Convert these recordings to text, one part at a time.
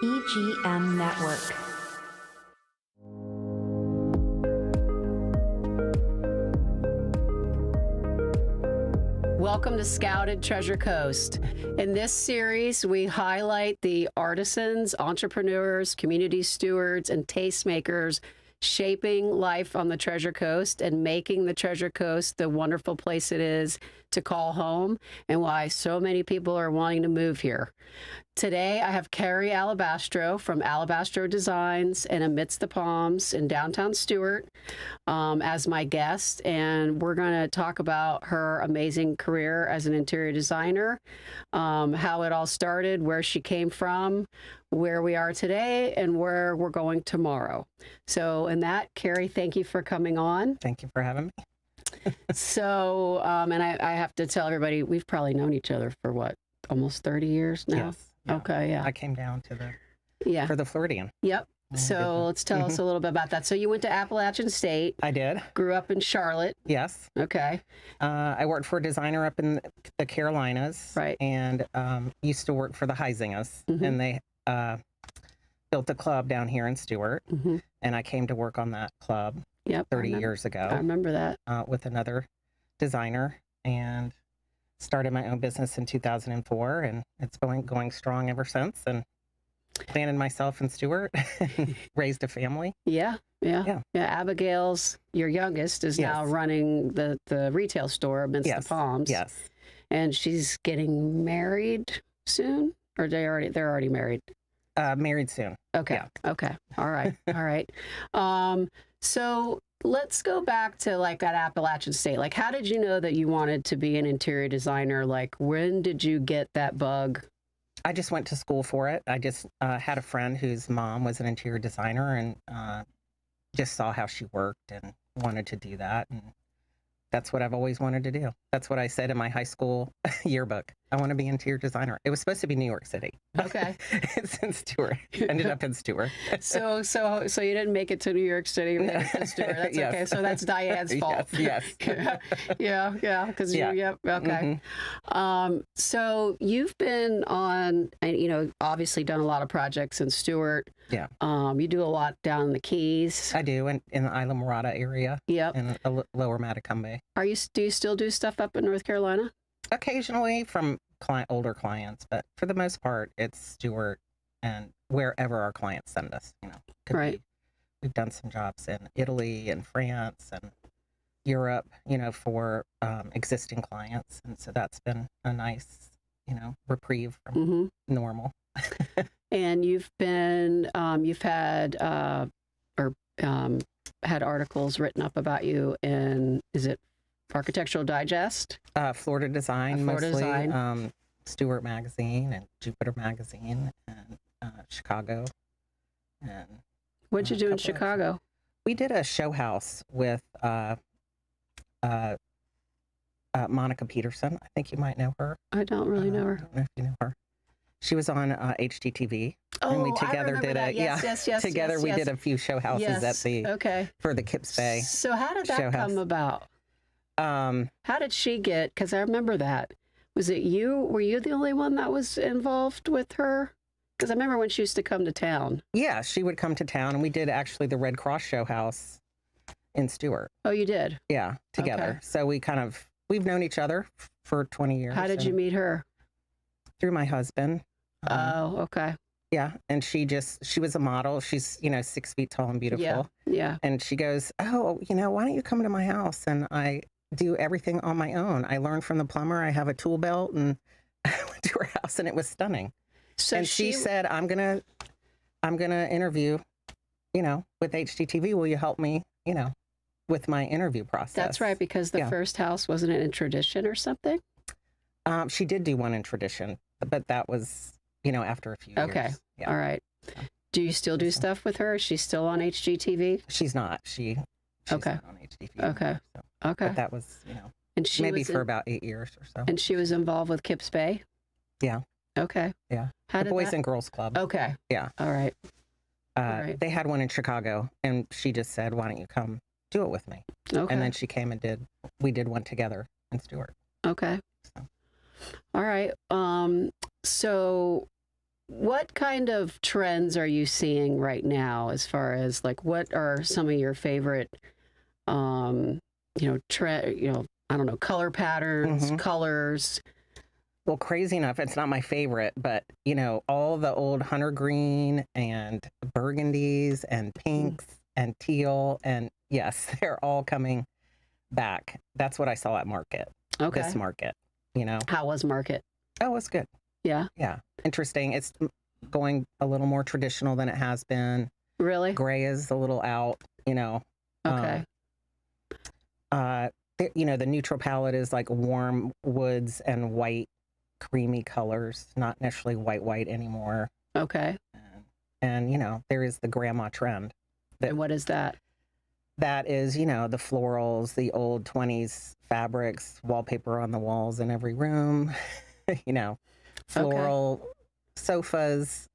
EGM Network. Welcome to Scouted Treasure Coast. In this series, we highlight the artisans, entrepreneurs, community stewards, and tastemakers shaping life on the Treasure Coast and making the Treasure Coast the wonderful place it is to call home, and why so many people are wanting to move here. Today, I have Kerry Allabastro from Allabastro Designs and Amidst The Palms in downtown Stuart as my guest, and we're going to talk about her amazing career as an interior designer, how it all started, where she came from, where we are today, and where we're going tomorrow. So in that, Kerry, thank you for coming on. Thank you for having me. So, and I have to tell everybody, we've probably known each other for what, almost 30 years now? Yes. Yeah. Okay, yeah. I came down to for the Floridian. Yep. So let's tell us a little bit about that. So you went to Appalachian State. I did. Grew up in Charlotte. Yes. Okay. I worked for a designer up in the Carolinas. Right. And used to work for the Heisingas. And they built a club down here in Stuart. And I came to work on that club 30 years ago. I remember that. With another designer, and started my own business in 2004, and it's going strong ever since, and planted myself in Stuart, raised a family. Yeah. Abigail's, your youngest, is now running the retail store Amidst The Palms. Yes. And she's getting married soon, or they're already married? Married soon. Okay. Yeah. Okay. All right. All right. So let's go back to like at Appalachian State. Like, how did you know that you wanted to be an interior designer? Like, when did you get that bug? I just went to school for it. I just had a friend whose mom was an interior designer, and just saw how she worked and wanted to do that. And that's what I've always wanted to do. That's what I said in my high school yearbook. I want to be an interior designer. It was supposed to be New York City. Okay. It's in Stuart. Ended up in Stuart. So you didn't make it to New York City. You made it to Stuart. That's Yes. okay. So that's Diane's fault. Yes. Yeah. Because okay. So you've been on, and obviously done a lot of projects in Stuart. Yeah. You do a lot down in the Keys. I do, in the Isla Morada area. Yep. And Lower Matacumbe. Do you still do stuff up in North Carolina? Occasionally from older clients, but for the most part, it's Stuart and wherever our clients send us. Right. We've done some jobs in Italy and France and Europe, for existing clients, and so that's been a nice, reprieve from normal. And you've been, you've had had articles written up about you in, is it Architectural Digest? Florida Design, Florida mostly. Design. Stuart Magazine and Jupiter Magazine and Chicago. And what'd you do in Chicago? We did a show house with Monica Peterson. I think you might know her. I don't really know her. I don't know if you know her. She was on HGTV. Oh, and we together did that. Yes. Together we did a few show houses for the Kips Bay. So how did that come about? How did she get? Because I remember that. Was it you? Were you the only one that was involved with her? Because I remember when she used to come to town. Yeah, she would come to town, and we did actually the Red Cross show house in Stuart. Oh, you did? Yeah, together. Okay. So we've known each other for 20 years. How did you meet her? Through my husband. Oh, okay. Yeah, and she was a model. She's 6 feet tall and beautiful. Yeah. And she goes, "Oh, why don't you come to my house?" And I do everything on my own. I learned from the plumber. I have a tool belt, and I went to her house, and it was stunning. So and she said, "I'm gonna interview, with HGTV. Will you help me, with my interview process?" That's right, because the first house, wasn't it in Tradition or something? She did do one in Tradition, but that was, after a few years. Okay. Yeah. All right. Do you still do stuff with her? Is she still on HGTV? She's not. She's okay. not on HGTV. Okay. Anymore, so. Okay. But that was, and she maybe for about 8 years or so. And she was involved with Kips Bay? Yeah. Okay. Yeah. The Boys and Girls Club. Okay. Yeah. All right. They had one in Chicago, and she just said, "Why don't you come do it with me?" Okay. And then she came and we did one together in Stuart. Okay. So. All right. So what kind of trends are you seeing right now as far as like what are some of your favorite I don't know, color patterns, colors? Well, crazy enough, it's not my favorite, but all the old hunter green and burgundies and pinks and teal, and yes, they're all coming back. That's what I saw at market. Okay. This market, How was market? Oh, it's good. Yeah. Yeah. Interesting. It's going a little more traditional than it has been. Really? Gray is a little out, Okay. The neutral palette is like warm woods and white, creamy colors, not necessarily white anymore. Okay. And there is the grandma trend. And what is that? That is, the florals, the old 20s fabrics, wallpaper on the walls in every room, floral sofas,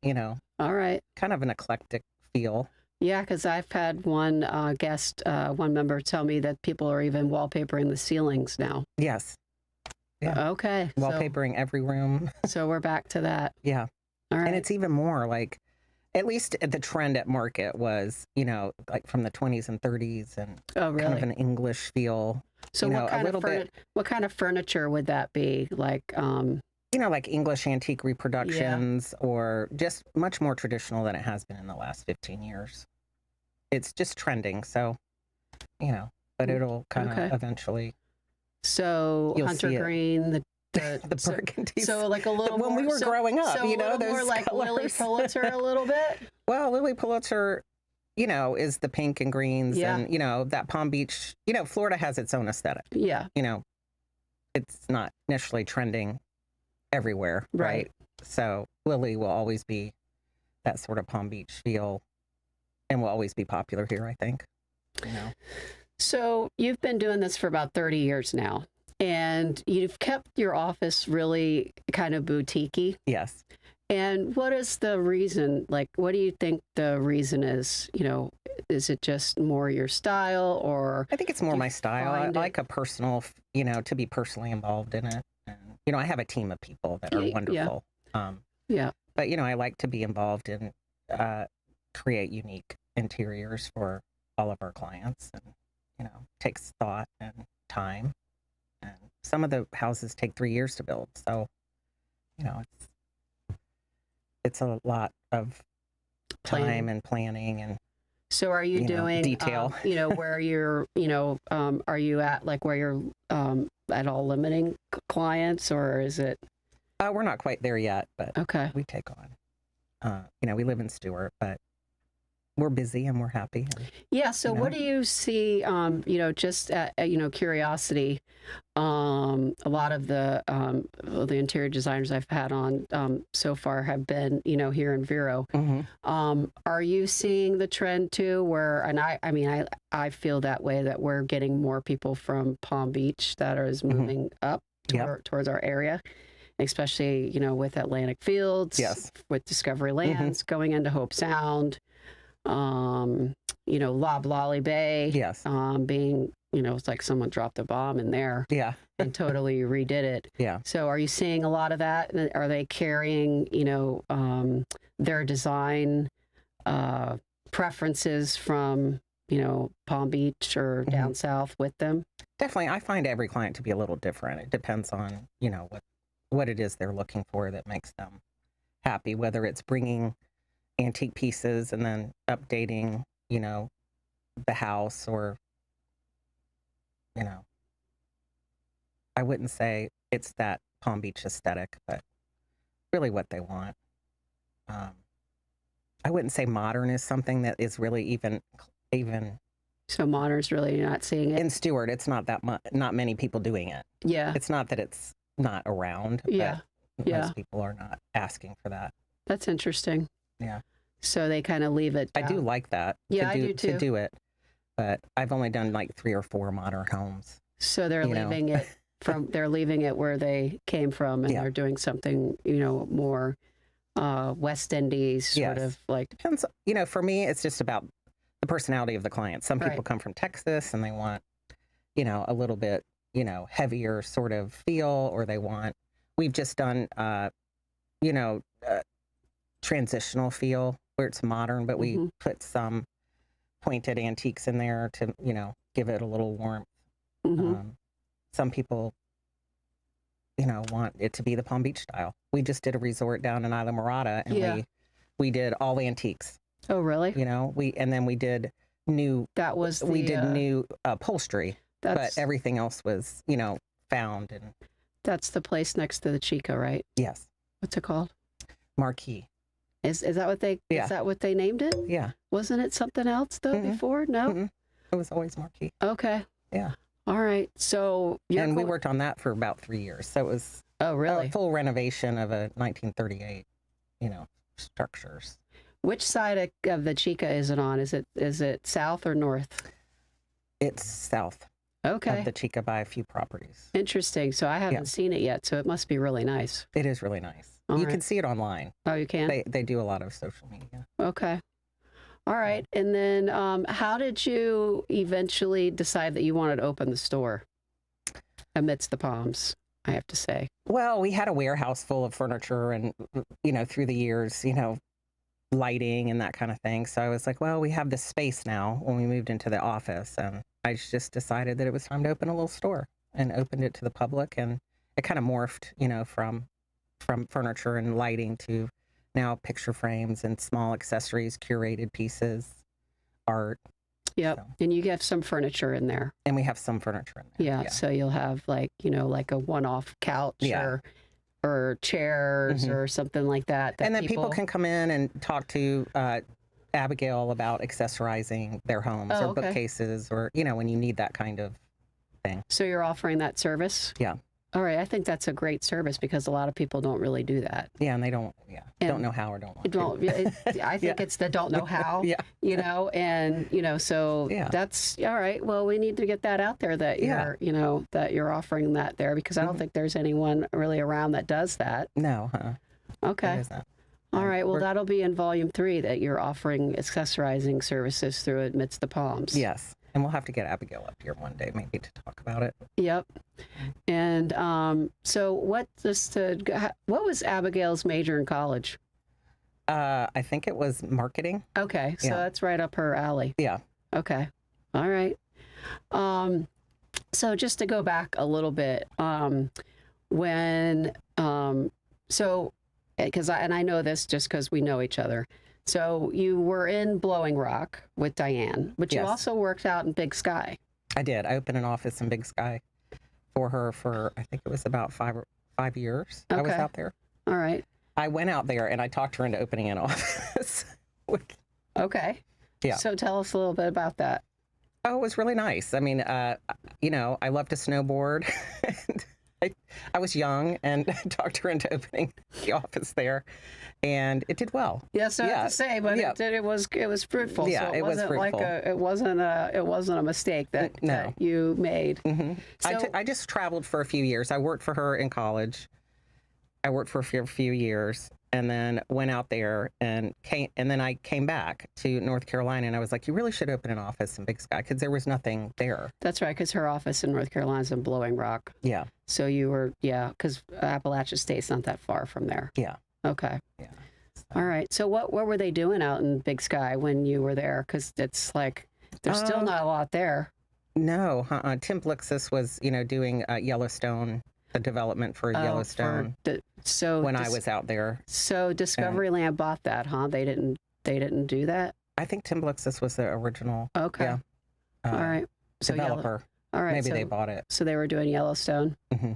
All right. kind of an eclectic feel. Yeah, because I've had one one member tell me that people are even wallpapering the ceilings now. Yes. Yeah. Okay. Wallpapering every room. So we're back to that. Yeah. All right. And it's even more like, at least the trend at market was, like from the 20s and 30s and kind of an English feel. So what kind of furniture would that be? Like, like English antique reproductions or just much more traditional than it has been in the last 15 years. It's just trending. So, but it'll kind of eventually. So hunter green, the burgundies. So like a little when we were growing up, so a little those more like colors. Lily Pulitzer a little bit. Well, Lily Pulitzer, is the pink and greens, and that Palm Beach. Florida has its own aesthetic. Yeah. It's not necessarily trending everywhere, right? So Lily will always be that sort of Palm Beach feel, and will always be popular here, I think. So you've been doing this for about 30 years now. And you've kept your office really kind of boutique-y. Yes. And what is the reason? Like, what do you think the reason is? Is it just more your style, or? I think it's more my style. I like a personal, to be personally involved in it. And, I have a team of people that are wonderful. Yeah. But, I like to be involved in, create unique interiors for all of our clients. And, takes thought and time. And some of the houses take 3 years to build. So, it's a lot of time and planning. And so are you doing detail? Where you're, are you at like where you're at all limiting clients, or is it? We're not quite there yet, but we take on. We live in Stewart, but we're busy and we're happy. And, yeah. So what do you see, just, curiosity, a lot of the interior designers I've had on so far have been, here in Vero. Are you seeing the trend too where, and I feel that way, that we're getting more people from Palm Beach that is moving up towards our area, especially, with Atlantic Fields, with Discovery Lands, going into Hope Sound, Loblolly Bay, being, it's like someone dropped a bomb in there and totally redid it. Yeah. So are you seeing a lot of that? Are they carrying, their design preferences from, Palm Beach or down south with them? Definitely. I find every client to be a little different. It depends on, what it is they're looking for that makes them happy, whether it's bringing antique pieces and then updating, the house, or, I wouldn't say it's that Palm Beach aesthetic, but really what they want. I wouldn't say modern is something that is really even. So modern's really, you're not seeing it? In Stewart, it's not that much, not many people doing it. Yeah. It's not that it's not around, but most people are not asking for that. That's interesting. Yeah. So they kind of leave it down. I do like that. Yeah, I do too. To do it, but I've only done like 3 or 4 modern homes. So they're leaving it they're leaving it where they came from, and they're doing something, more West Indies sort of like. Depends. For me, it's just about the personality of the client. Some people come from Texas and they want, a little bit, heavier sort of feel, or they want. We've just done, transitional feel where it's modern, but we put some pointed antiques in there to, give it a little warmth. Some people, want it to be the Palm Beach style. We just did a resort down in Isla Morada, and we did all antiques. Oh, really? And then we did new. That was we did new upholstery, but everything else was, found. And that's the place next to the Chica, right? Yes. What's it called? Marquee. Is that what they? Yeah. Is that what they named it? Yeah. Wasn't it something else though before? No. It was always Marquee. Okay. Yeah. All right. So we worked on that for about 3 years. So it was really a full renovation of a 1938, structures. Which side of the Chica is it on? Is it south or north? It's south. Okay. Of the Chica by a few properties. Interesting. So I haven't seen it yet. So it must be really nice. It is really nice. You can see it online. Oh, you can? They do a lot of social media. Okay. All right. And then how did you eventually decide that you wanted to open the store Amidst the Palms, I have to say? Well, we had a warehouse full of furniture and, through the years, lighting and that kind of thing. So I was like, well, we have this space now when we moved into the office. And I just decided that it was time to open a little store and opened it to the public. And it kind of morphed, from furniture and lighting to now picture frames and small accessories, curated pieces, art. Yep. So. And you have some furniture in there. And we have some furniture in there. Yeah. So you'll have like a one-off couch or chairs or something like that. And then people can come in and talk to Abigail about accessorizing their homes or bookcases or, when you need that kind of thing. So you're offering that service? Yeah. All right. I think that's a great service because a lot of people don't really do that. Yeah. And they don't know how or don't want to. I think it's the don't know how, so that's all right. Well, we need to get that out there that you're, that you're offering that there because I don't think there's anyone really around that does that. No. Okay. All right. Well, that'll be in volume 3 that you're offering accessorizing services through Amidst the Palms. Yes. And we'll have to get Abigail up here one day, maybe, to talk about it. Yep. And so what was Abigail's major in college? I think it was marketing. Okay. So that's right up her alley. Yeah. Okay. All right. So just to go back a little bit, because I know this just because we know each other. So you were in Blowing Rock with Diane, but you also worked out in Big Sky. I did. I opened an office in Big Sky for her for, I think it was about 5 years. Okay. I was out there. All right. I went out there and I talked her into opening an office. Okay. Yeah. So tell us a little bit about that. Oh, it was really nice. I mean, I love to snowboard. I was young and talked her into opening the office there, and it did well. Yes, I have to say, but it was fruitful. Yeah, so it was fruitful. It wasn't a mistake that you made. Mm-hmm. So, I just traveled for a few years. I worked for her in college. I worked for a few years, and then went out there and then I came back to North Carolina, and I was like, you really should open an office in Big Sky because there was nothing there. That's right, because her office in North Carolina is in Blowing Rock. Yeah. So you were, because Appalachia State's not that far from there. Yeah. Okay. Yeah. So. All right. So what were they doing out in Big Sky when you were there? Because it's like, there's still not a lot there. No. Tim Blixis was, doing Yellowstone, the development for Yellowstone. When I was out there. So Discoveryland bought that, huh? They didn't do that? I think Tim Blixis was the original. Okay. Yeah, all right. So developer. All right. Maybe they bought it. So they were doing Yellowstone. Mm-hmm.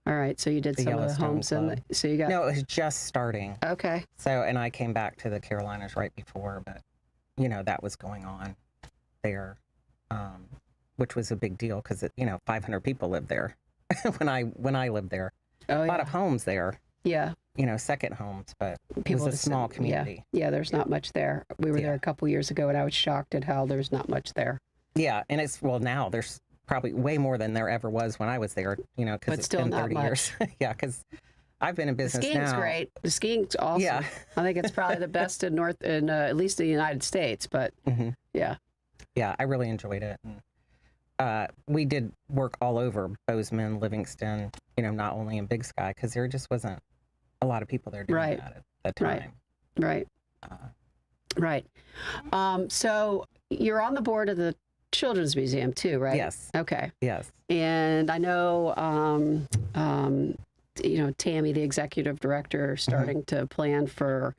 All right. So you did some of the homes, so you got. No, it was just starting. Okay. So, and I came back to the Carolinas right before, but that was going on there, which was a big deal because 500 people lived there when I lived there. Oh, a lot of homes there. Yeah. Second homes, but it was a small community. Yeah, there's not much there. We were there a couple years ago, and I was shocked at how there's not much there. Yeah, and now there's probably way more than there ever was when I was there, because it's been 30 years. Yeah, because I've been in business now. The skiing's great. The skiing's awesome. Yeah. I think it's probably the best in at least the United States, but yeah. Yeah, I really enjoyed it. And, we did work all over Bozeman, Livingston, not only in Big Sky, because there just wasn't a lot of people there doing that at the time. Right. Right. Right. So you're on the board of the Children's Museum too, right? Yes. Okay. Yes. And I know, Tammy, the executive director, starting to plan for,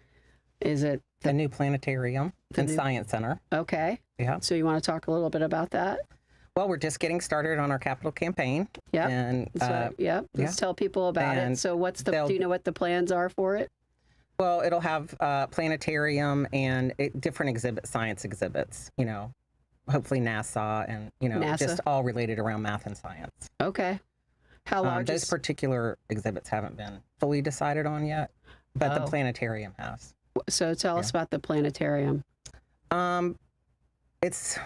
is it the new planetarium and science center? Okay. Yeah. So you want to talk a little bit about that? Well, we're just getting started on our capital campaign. Yep. And let's tell people about it. So do you know what the plans are for it? Well, it'll have planetarium and different science exhibits, hopefully NASA and, just all related around math and science. Okay. How large? Those particular exhibits haven't been fully decided on yet, but the planetarium has. So tell us about the planetarium. It's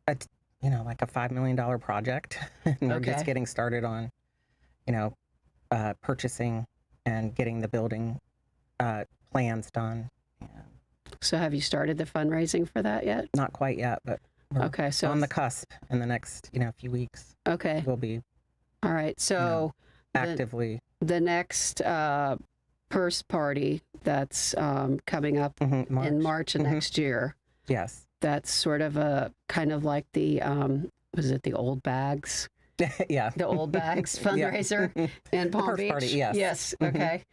like a $5 million project. And we're just getting started on, purchasing and getting the building plans done. So have you started the fundraising for that yet? Not quite yet, but we're so on the cusp in the next, few weeks. Okay. We'll be all right. So actively the next purse party that's coming up in March of next year. Yes. That's sort of a kind of like the was it the Old Bags? Yeah. The Old Bags fundraiser in Palm Beach. Party, yes. Yes. Okay.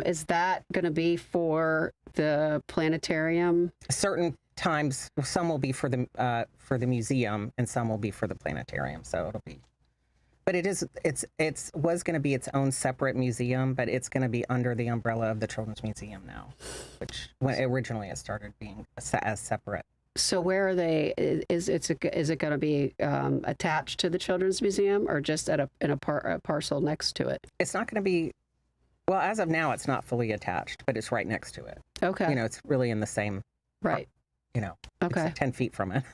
Is that going to be for the planetarium? Certain times, some will be for the museum, and some will be for the planetarium. So it'll be, but it was going to be its own separate museum, but it's going to be under the umbrella of the Children's Museum now, which originally it started being as separate. So where are they? Is it going to be attached to the Children's Museum, or just in a parcel next to it? It's not going to be. Well, as of now, it's not fully attached, but it's right next to it. Okay. It's really in the same. Right. Okay. It's 10 feet from it.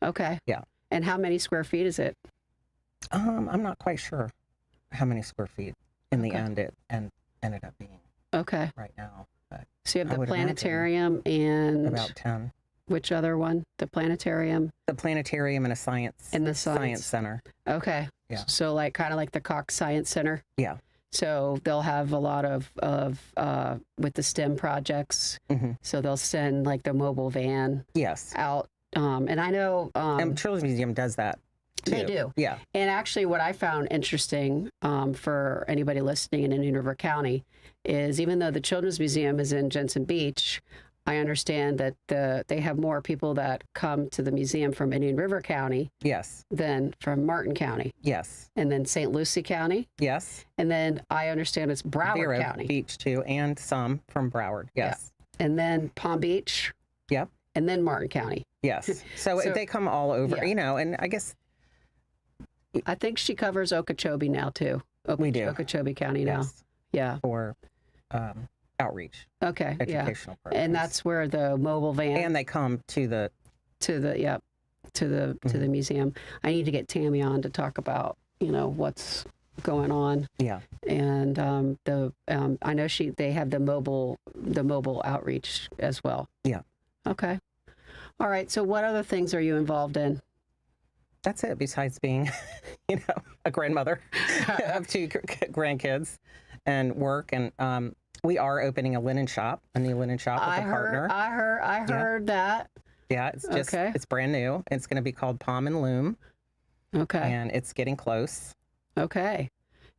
Okay. Yeah. And how many square feet is it? I'm not quite sure how many square feet in the end it ended up being. Okay. Right now. But so you have the planetarium and about 10. Which other one? The planetarium? The planetarium and a science center. Okay. Yeah. So kind of like the Cox Science Center? Yeah. So they'll have a lot of with the STEM projects. Mm-hmm. So they'll send the mobile van out. And I know... and Children's Museum does that too. They do. Yeah. And actually what I found interesting for anybody listening in Indian River County is even though the Children's Museum is in Jensen Beach, I understand that they have more people that come to the museum from Indian River County than from Martin County. Yes. And then St. Lucie County. Yes. And then I understand it's Broward County. Beach too, and some from Broward. Yes. Yeah. And then Palm Beach. Yep. And then Martin County. Yes. So they come all over, and I guess. I think she covers Okeechobee now too. We do. Okeechobee County now. Yeah. For outreach. Okay. Educational programs. And that's where the mobile van. And they come to the museum. I need to get Tammy on to talk about what's going on. Yeah. And I know they have the mobile outreach as well. Yeah. Okay. All right. So what other things are you involved in? That's it. Besides being, a grandmother of 2 grandkids and work, and we are opening a new linen shop with a partner. I heard that. Yeah, it's brand new. It's going to be called Palm and Loom. Okay. And it's getting close. Okay.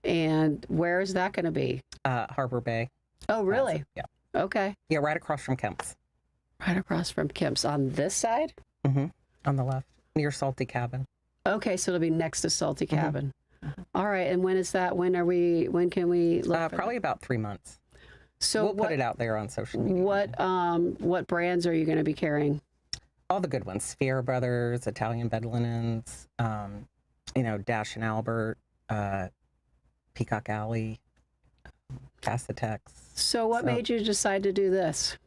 And where is that going to be? Harbor Bay. Oh, really? Yeah. Okay. Yeah, right across from Kemp's. Right across from Kemp's on this side? Mm-hmm. On the left, near Salty Cabin. Okay, so it'll be next to Salty Cabin. Mm-hmm. All right, and when is that? When can we look? Probably about 3 months. So we'll put it out there on social media. What brands are you going to be carrying? All the good ones: Sierra Brothers, Italian Bed Linens, Dash and Albert, Peacock Alley, Cassatex. So what made you decide to do this?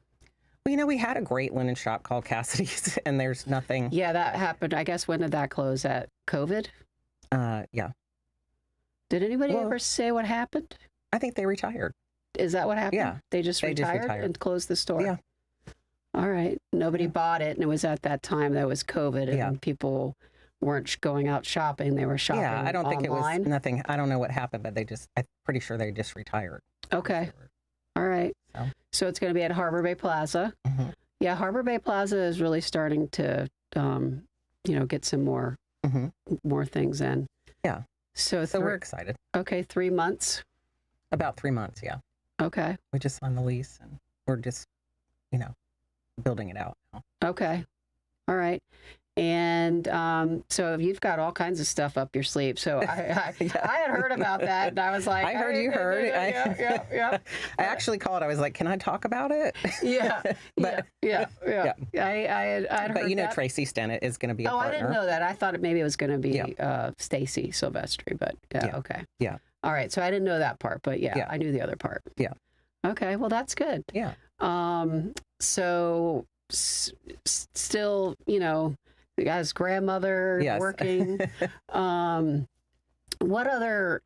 Well, we had a great linen shop called Cassidy's, and there's nothing. Yeah, that happened. I guess when did that close? At COVID? Yeah. Did anybody ever say what happened? I think they retired. Is that what happened? Yeah. They just retired and closed the store? Yeah. All right. Nobody bought it, and it was at that time that was COVID, and people weren't going out shopping. They were shopping online. Yeah, I don't think it was nothing. I don't know what happened, but I'm pretty sure they just retired. Okay. All right. So it's going to be at Harbor Bay Plaza. Mm-hmm. Yeah, Harbor Bay Plaza is really starting to, get some more things in. Yeah. So we're excited. Okay, 3 months. About 3 months, yeah. Okay. We just signed the lease, and we're just, building it out now. Okay. All right. And so you've got all kinds of stuff up your sleeve. So I had heard about that, and I was like, I heard you heard. Yeah. I actually called. I was like, "Can I talk about it?" Yeah. But, yeah. I had but heard that. Tracy Stennett is going to be a partner. I didn't know that. I thought maybe it was going to be Stacy Silvestri, but okay. Yeah. All right. So I didn't know that part, but I knew the other part. Yeah. Okay. Well, that's good. Yeah. So still, you guys' grandmother working. What other,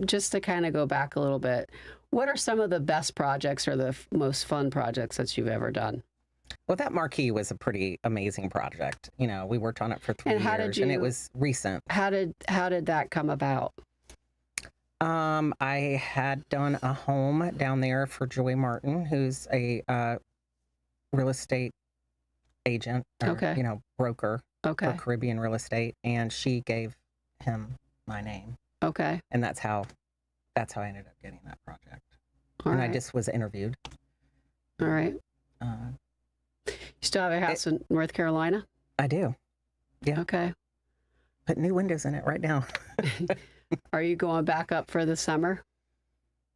just to kind of go back a little bit, what are some of the best projects or the most fun projects that you've ever done? Well, that marquee was a pretty amazing project. We worked on it for 3 years, and it was recent. How did that come about? I had done a home down there for Joy Martin, who's a real estate agent, or, broker for Caribbean real estate, and she gave him my name. Okay. And that's how I ended up getting that project. All right. I just was interviewed. All right. You still have a house in North Carolina? I do. Yeah. Okay. Put new windows in it right now. Are you going back up for the summer?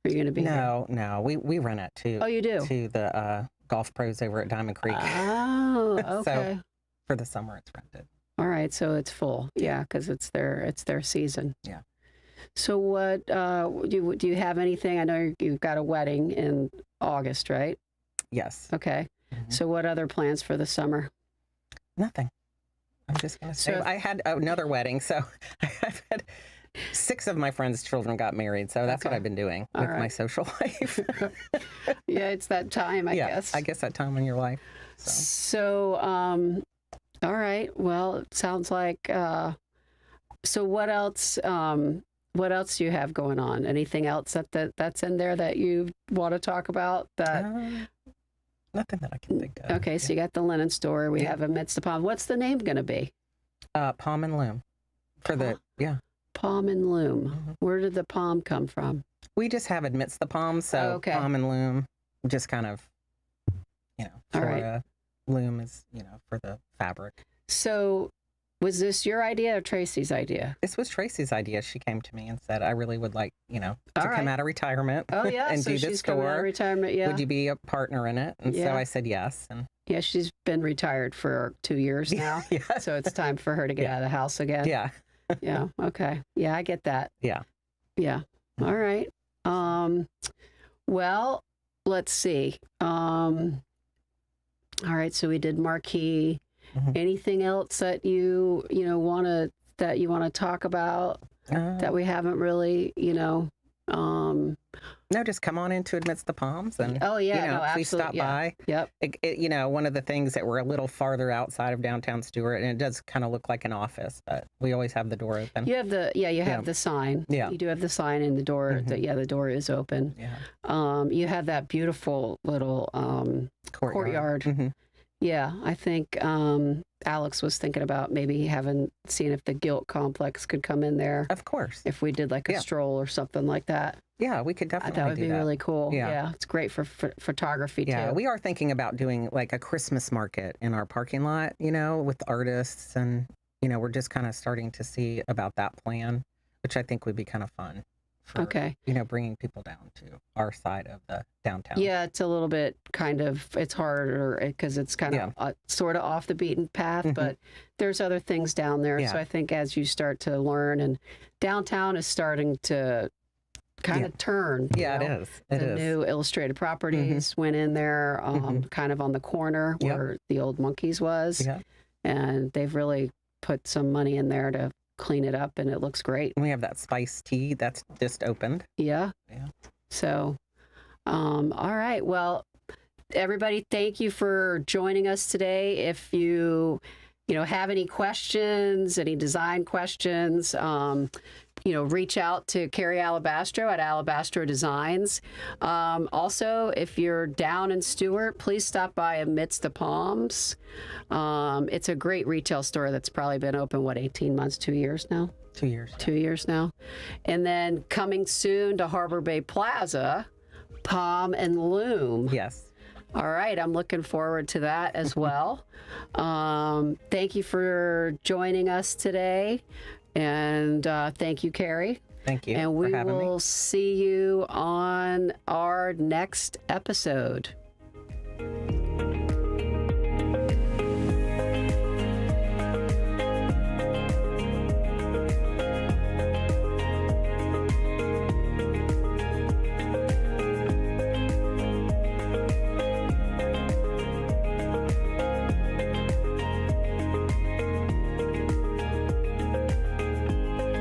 Are you going to be No. We rent it to. Oh, you do? To the golf pros over at Diamond Creek. Oh, okay. So for the summer, it's rented. All right, so it's full. Yeah, because it's their season. Yeah. So what do you have anything? I know you've got a wedding in August, right? Yes. Okay. Mm-hmm. So what other plans for the summer? Nothing. I'm just going to say I had another wedding, so I've had 6 of my friends' children got married, so that's what I've been doing with my social life. Yeah, it's that time, I guess. I guess that time in your life. So all right. Well, it sounds like. So what else? What else do you have going on? Anything else that's in there that you want to talk about? Nothing that I can think of. Okay, so you got the linen store. We have Amidst the Palms. What's the name going to be? Palm and Loom. Palm and Loom. Mm-hmm. Where did the palm come from? We just have Amidst the Palms, so Palm and Loom, just kind of, loom is, for the fabric. So was this your idea or Tracy's idea? This was Tracy's idea. She came to me and said, I really would like, to come out of retirement and so do she's this store. Coming out of retirement, yeah. Would you be a partner in it? And so I said yes. And yeah, she's been retired for 2 years now. Yeah. So it's time for her to get out of the house again. Yeah. Yeah. Okay. Yeah, I get that. Yeah. Yeah. All right. Well, let's see. All right. So we did marquee. Mm-hmm. Anything else that you want to talk about that we haven't really, No, just come on into Amidst the Palms and please stop by. Yep. One of the things that we're a little farther outside of downtown Stuart, and it does kind of look like an office, but we always have the door open. You have the sign. Yeah. You do have the sign in the door. Mm-hmm. The door is open. Yeah. You have that beautiful little courtyard. Mm-hmm. Yeah, I think Alex was thinking about maybe seeing if the Guilt Complex could come in there. Of course. If we did like a stroll or something like that. Yeah, we could definitely do that. That would be really cool. Yeah, it's great for photography too. Yeah, we are thinking about doing like a Christmas market in our parking lot, with artists, and we're just kind of starting to see about that plan, which I think would be kind of fun. For, bringing people down to our side of the downtown. Yeah, it's a little bit it's harder because it's kind of sort of off the beaten path, but there's other things down there. Yeah. So I think as you start to learn, and downtown is starting to kind of turn. Yeah, it is. The new Illustrated Properties went in there kind of on the corner where the old Monkeys was. Yeah. And they've really put some money in there to clean it up, and it looks great. We have that spice tea that's just opened. Yeah. So, all right. Well, everybody, thank you for joining us today. If you have any questions, any design questions, reach out to Kerry Allabastro at Allabastro Designs. Also, if you're down in Stewart, please stop by Amidst The Palms. It's a great retail store that's probably been open, 18 months, 2 years now? 2 years. 2 years now. And then coming soon to Harbor Bay Plaza, Palm and Loom. Yes. All right, I'm looking forward to that as well. Thank you for joining us today, and thank you, Kerry. Thank you and we for having me. will see you on our next episode.